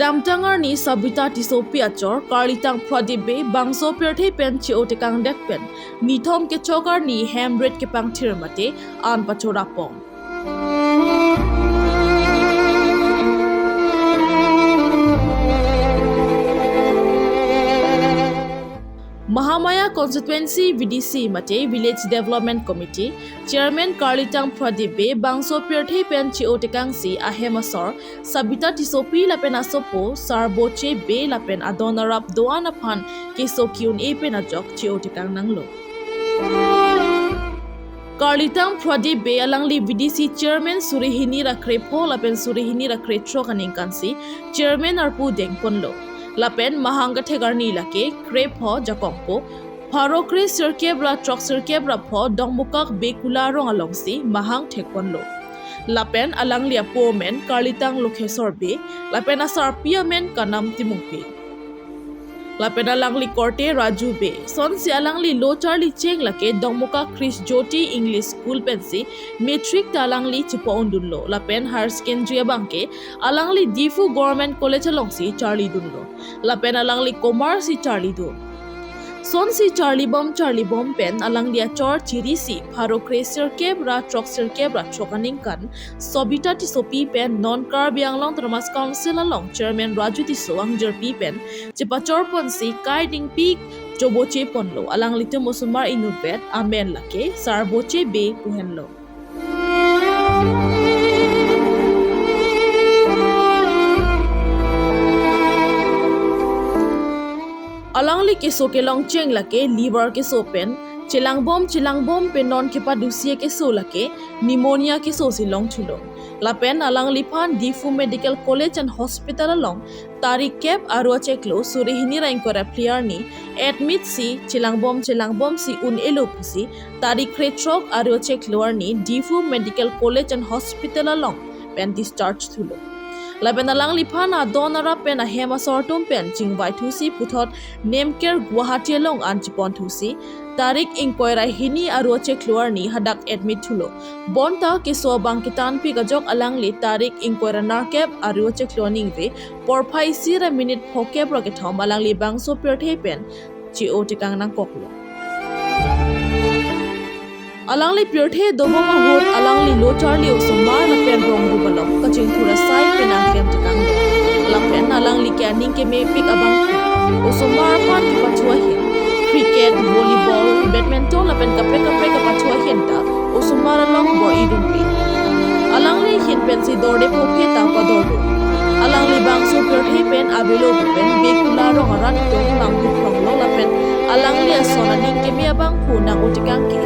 Kedam tangar ni sabita tisopi achor Karlitang Pradeep Bey bangso perthe pen chi otekang dek pen mithom ke chokar ni hamred ke pangthir mate an pachora pong. Mahamaya Contituency VDC mate Village Development Committee Chairman Karlitang Pradeep Bey bangso perthe pen chi otekang si ahemasor sabita tisopi lapen asopo sarboche be lapen adonarap doana phan kesokyun epen ajok chi otekang nanglo. Karlitang Pradeep Bey alangli VDC Chairman Surihini Rakrepo lapen Surihini Rakretro kaningkansi Chairman arpu dengponlo. Lapen mahanga thegarni lake krep ho jakongpo pharokre sirkebra trok sirkebra pho dongmukak bekula rong alongsi mahang thekponlo. Lapen alanglia pomen Karlitang lokhesor be lapen asar piamen kanam timungpi. Lapen alangli korte raju be sonsi alangli lo charli cheng lake dongmuka Chris Jyoti English School pensi metric talangli chipo undunlo. Lapen higher secondary bangke alangli Difu Government College alongsi charli dunlo. Lapen alangli commerce charli dun. Sonsi charli bom pen alang dia chor chirisi pharokre sirkebra trok sirkebra chokaningkan sobita tisopi pen non car bianglong termas council along chairman Raju tiso angjer pi pen chipachor ponsi guiding peak joboche ponlo alang litu musumar inubet amen lake sarboche be puhenlo. Alangli ke so ke long cheng lake liver ke so pen chilang bom pe non ke padusia ke so lake pneumonia ke so silong chulo lapen alangli phan Difu Medical College and Hospital along tarik kep arwa cheklo surihini rain kora player ni admit si chilang bom si un elopusi tarik kretrok arwa cheklo ni Difu Medical College and Hospital along pen discharge thulo. Lapen alangli phan adonara pen ahema sortum pen chingwai thusi puthot nemker Guwahati along anchipon thusi tarik inquiry hini aro chekluar ni hadak admit thulo bonta ke so bangkitan pi gajok alangli tarik inquiry narkep aro chekloning ve porphai sira minute phokep roke thom alangli bangso perthe pen chi otikang nang koklo. Alangli perthe doboma hot alangli lo charli osomar la pen rong rubalong kaching thura sai penang kem tikang lapen alangli caning ke me pick abang osomar pan ki pachua hin cricket volleyball badminton lapen kapre ka pachua hin ta osomar along bo idun pi alangli hin pen si dorde phophe ta pa dordo alangli bangso perthe pen abelo pen bekula rong aran tong mang phong lo lapen alangli asona ning ke me abang phu nang otikang ke